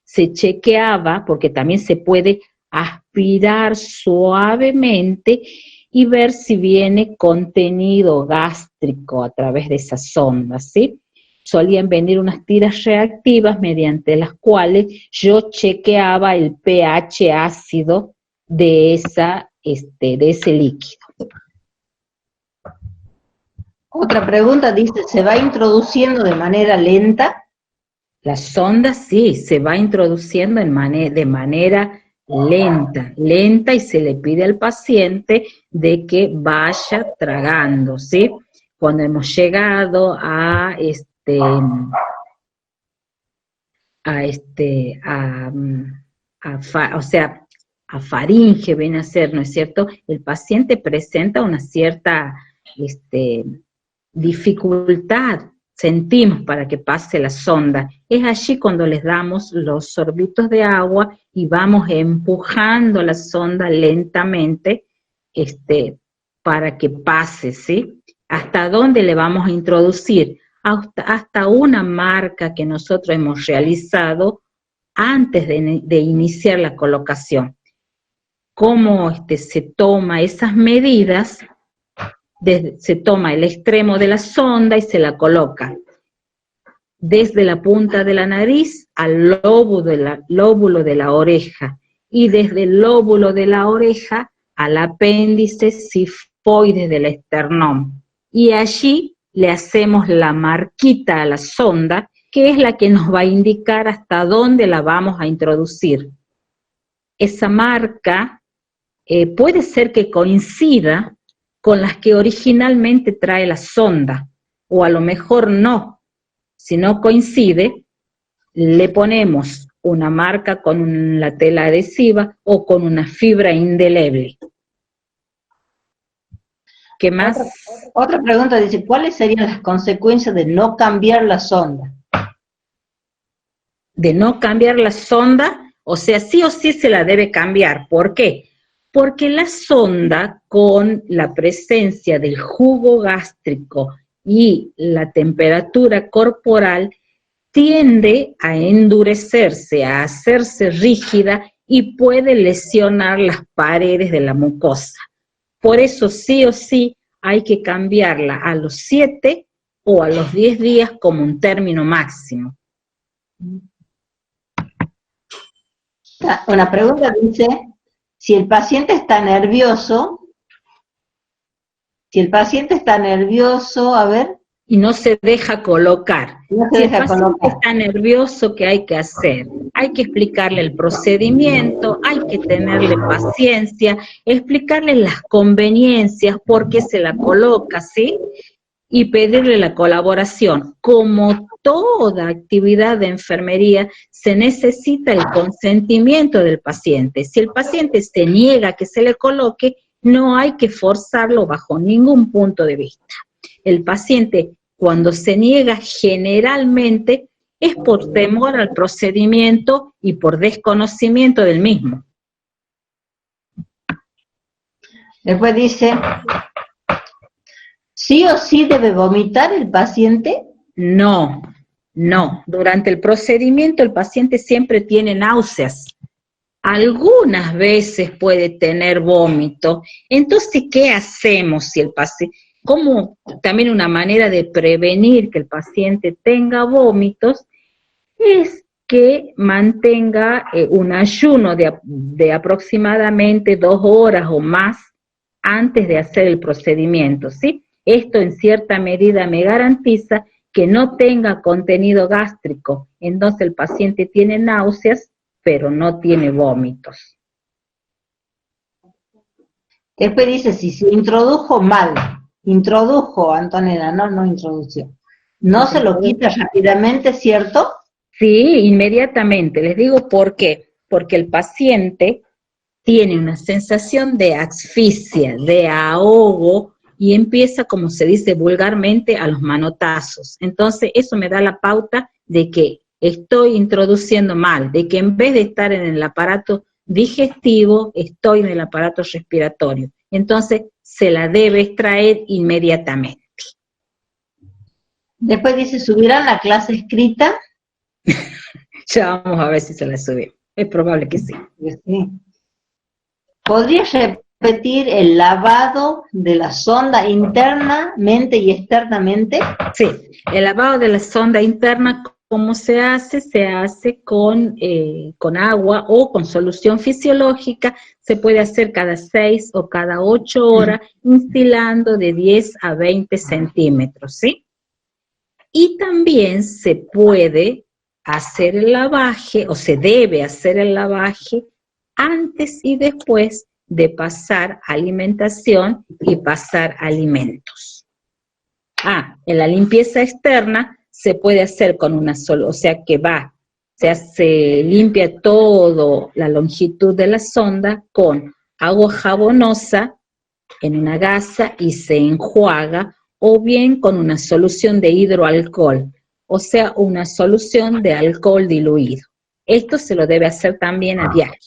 se chequeaba, porque también se puede aspirar suavemente y ver si viene contenido gástrico a través de esa sonda, ¿sí? Solían venir unas tiras reactivas mediante las cuales yo chequeaba el pH ácido de ese líquido. Otra pregunta dice, ¿se va introduciendo de manera lenta? La sonda sí, se va introduciendo de manera lenta y se le pide al paciente de que vaya tragando, ¿sí? Cuando hemos llegado a faringe, viene a ser, ¿no es cierto? El paciente presenta una cierta dificultad, sentimos, para que pase la sonda. Es allí cuando les damos los sorbitos de agua y vamos empujando la sonda lentamente para que pase, ¿sí? ¿Hasta dónde le vamos a introducir? Hasta una marca que nosotros hemos realizado antes de iniciar la colocación. ¿Cómo se toma esas medidas? Se toma el extremo de la sonda y se la coloca desde la punta de la nariz al lóbulo de la oreja, y desde el lóbulo de la oreja al apéndice sifoide del esternón. Y allí le hacemos la marquita a la sonda, que es la que nos va a indicar hasta dónde la vamos a introducir. Esa marca puede ser que coincida con las que originalmente trae la sonda, o a lo mejor no. Si no coincide, le ponemos una marca con la tela adhesiva o con una fibra indeleble. ¿Qué más? Otra pregunta dice, ¿cuáles serían las consecuencias de no cambiar la sonda? De no cambiar la sonda, o sea, sí o sí se la debe cambiar. ¿Por qué? Porque la sonda, con la presencia del jugo gástrico y la temperatura corporal, tiende a endurecerse, a hacerse rígida y puede lesionar las paredes de la mucosa. Por eso sí o sí hay que cambiarla a los 7 o a los 10 días como un término máximo. Una pregunta dice, si el paciente está nervioso, a ver. Y no se deja colocar. Si el paciente está nervioso, ¿qué hay que hacer? Hay que explicarle el procedimiento, hay que tenerle paciencia, explicarle las conveniencias, por qué se la coloca, ¿sí? Y pedirle la colaboración. Como toda actividad de enfermería, se necesita el consentimiento del paciente. Si el paciente se niega a que se le coloque, no hay que forzarlo bajo ningún punto de vista. El paciente, cuando se niega, generalmente es por temor al procedimiento y por desconocimiento del mismo. Después dice, ¿sí o sí debe vomitar el paciente? No. Durante el procedimiento el paciente siempre tiene náuseas. Algunas veces puede tener vómito. Entonces, ¿qué hacemos si el paciente... Como también una manera de prevenir que el paciente tenga vómitos es que mantenga un ayuno de aproximadamente 2 horas o más antes de hacer el procedimiento, ¿sí? Esto en cierta medida me garantiza que no tenga contenido gástrico, entonces el paciente tiene náuseas, pero no tiene vómitos. Después dice, si se introdujo mal, introdujo, Antonella, no introdució, no se lo quita rápidamente, ¿cierto? Sí, inmediatamente. Les digo por qué. Porque el paciente tiene una sensación de asfixia, de ahogo, y empieza, como se dice vulgarmente, a los manotazos. Entonces, eso me da la pauta de que estoy introduciendo mal, de que en vez de estar en el aparato digestivo, estoy en el aparato respiratorio. Entonces, se la debe extraer inmediatamente. Después dice, ¿subirán la clase escrita? Ya vamos a ver si se la sube. Es probable que sí. Sí. ¿Podrías repetir el lavado de la sonda internamente y externamente? Sí, el lavado de la sonda interna, ¿cómo se hace? Se hace con agua o con solución fisiológica. Se puede hacer cada 6 o cada 8 horas, instilando de 10 a 20 centímetros, ¿sí? Y también se puede hacer el lavaje, o se debe hacer el lavaje, antes y después de pasar alimentación y pasar alimentos. En la limpieza externa se puede hacer con una sola, o sea que se limpia todo la longitud de la sonda con agua jabonosa en una gasa y se enjuaga, o bien con una solución de hidroalcohol, o sea, una solución de alcohol diluido. Esto se lo debe hacer también a diario.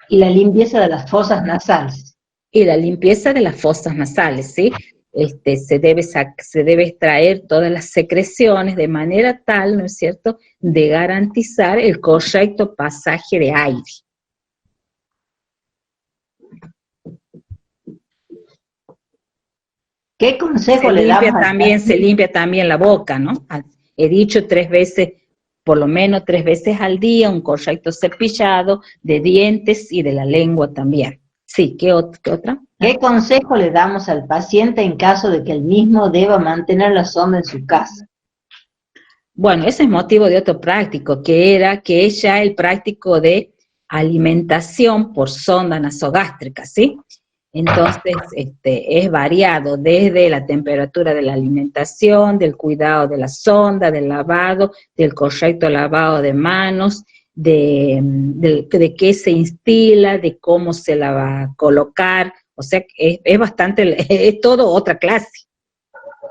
Y la limpieza de las fosas nasales. Y la limpieza de las fosas nasales, ¿sí? Se debe extraer todas las secreciones de manera tal, ¿no es cierto?, de garantizar el correcto pasaje de aire. ¿Qué consejo le damos? Se limpia también la boca, ¿no? He dicho 3 veces, por lo menos 3 veces al día, un correcto cepillado de dientes y de la lengua también. Sí, ¿qué otra? ¿Qué consejo le damos al paciente en caso de que el mismo deba mantener la sonda en su casa? Bueno, ese es motivo de otro práctico, que es ya el práctico de alimentación por sonda nasogástrica, ¿sí? Entonces, es variado desde la temperatura de la alimentación, del cuidado de la sonda, del lavado, del correcto lavado de manos, de qué se instila, de cómo se la va a colocar, o sea, es todo otra clase.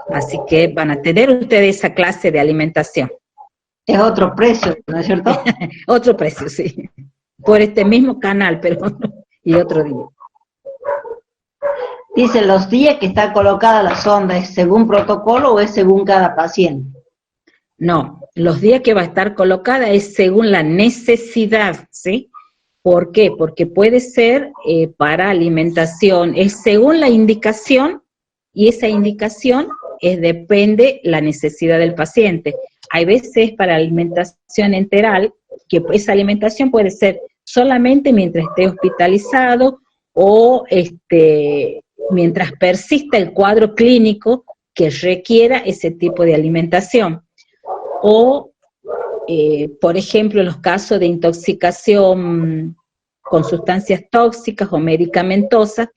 Así que van a tener ustedes esa clase de alimentación. Es otro precio, ¿no es cierto? Otro precio, sí. Por este mismo canal, pero y otro día. Dice, ¿los días que está colocada la sonda es según protocolo o es según cada paciente? No, los días que va a estar colocada es según la necesidad, ¿sí? ¿Por qué? Porque puede ser para alimentación, es según la indicación, y esa indicación depende la necesidad del paciente. Hay veces para alimentación enteral, que esa alimentación puede ser solamente mientras esté hospitalizado o mientras persista el cuadro clínico que requiera ese tipo de alimentación. O, por ejemplo, en los casos de intoxicación con sustancias tóxicas o medicamentosas,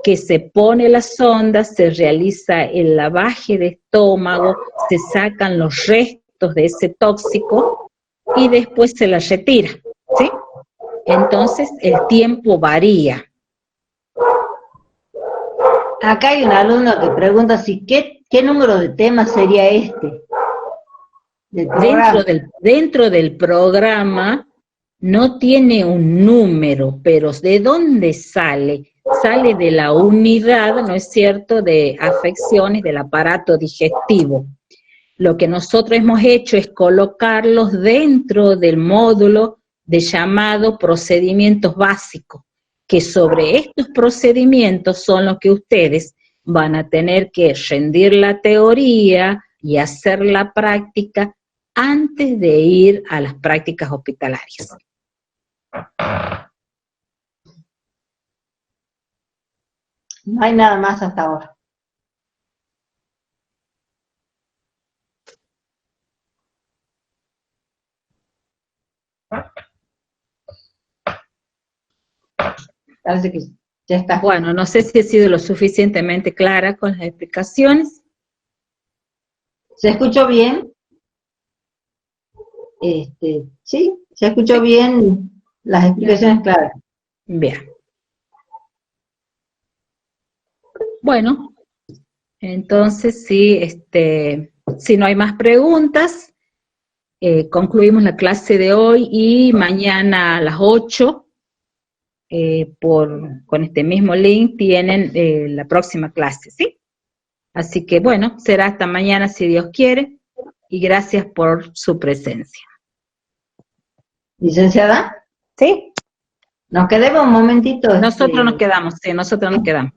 que se pone la sonda, se realiza el lavaje de estómago, se sacan los restos de ese tóxico y después se la retira, ¿sí? Entonces, el tiempo varía. Acá hay un alumno que pregunta si ¿qué número de temas sería este? Dentro del programa no tiene un número, pero ¿de dónde sale? Sale de la unidad, ¿no es cierto?, de afecciones del aparato digestivo. Lo que nosotros hemos hecho es colocarlos dentro del módulo de llamado procedimientos básicos, que sobre estos procedimientos son los que ustedes van a tener que rendir la teoría y hacer la práctica antes de ir a las prácticas hospitalarias. No hay nada más hasta ahora. Parece que ya está. Bueno, no sé si he sido lo suficientemente clara con las explicaciones. ¿Se escuchó bien? Sí, se escuchó bien las explicaciones claras. Bien. Bueno, entonces sí, si no hay más preguntas, concluimos la clase de hoy y mañana a las 8, con este mismo link, tienen la próxima clase, ¿sí? Así que bueno, será hasta mañana si Dios quiere, y gracias por su presencia. ¿Licenciada? ¿Sí? Nos quedemos un momentito. Nosotros nos quedamos, sí, nosotros nos quedamos.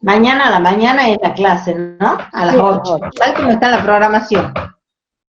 Mañana a la mañana es la clase, ¿no? A las 8, tal como está la programación.